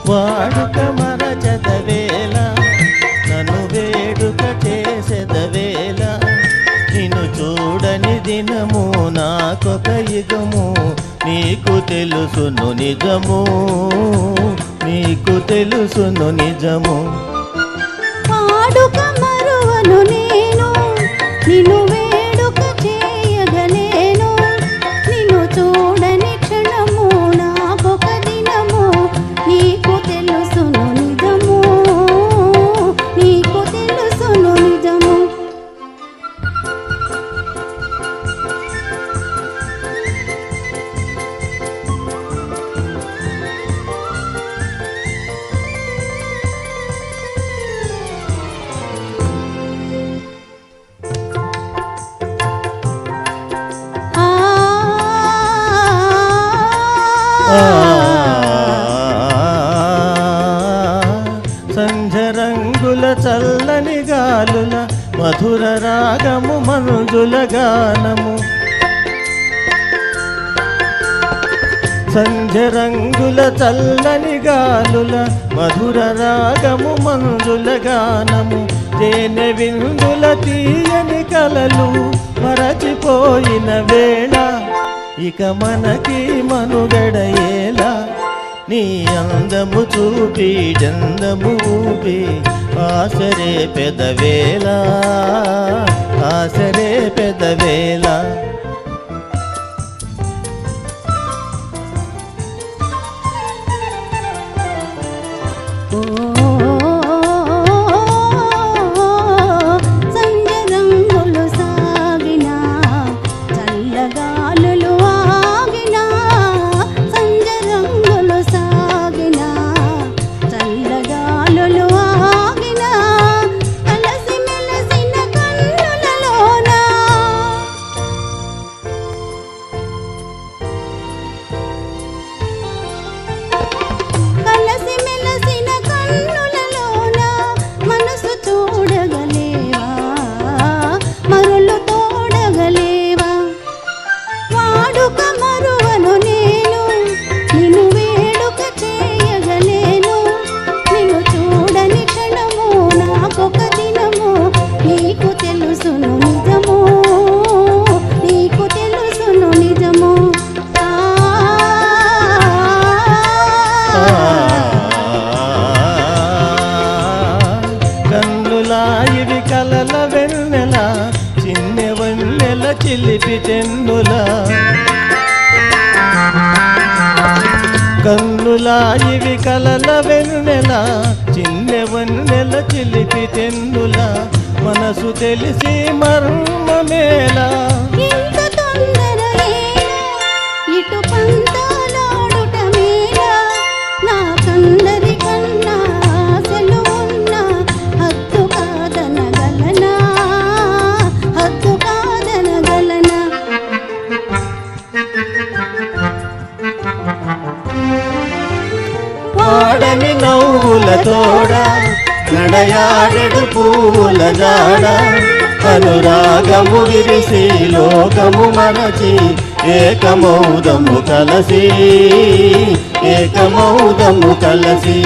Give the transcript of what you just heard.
వాడుక మరచదవేళ నన్ను వేడుక చేసెదవేళ నిన్ను చూడని దినము నాకొక యుగము నీకు తెలుసును నిజము నీకు తెలుసును నిజము వాడుక మరువను నేను నిన్ను వేడుక చేయగలేను నిన్ను చూడని క్షణము నాకొక దినము నీకు తెలుసును నిజము నీకు తెలుసును నిజము సంధ్యరంగుల చల్లని గాలుల మధుర రాగము మంజుల గానము సంధ్యరంగుల చల్లని గాలుల మధుర రాగము మంజుల గానము తేనె విందుల తీయని కలలు మరచిపోయిన వేళ ఇక మనకి మనుగడయేలా నీ అందము చూపి చందము ఊపి ఆసరే పెదవేళ ఆసరే పెదవేళ ఇవి కలల వెన్నెల చిన్నె వన్నెల చిలిపి తెన్నుల కన్నులా ఇవి కలల వెన్నెల చిన్నె వన్నెల చిలిపి తెన్నుల మనసు తెలిసి మర్మమేలా ఇటు పంతాలాడుట మేలా నాకందరి కన్నా ఆశలు ఉన్నా హద్దు కాదనగలనా హద్దు కాదనగలనా వాడని నవ్వుల తోడ నడయాడెడు పూల జాడ అనురాగము విరిసి లోకము మనచి ఏకమౌదము కలసి ఏకమౌదము కలసి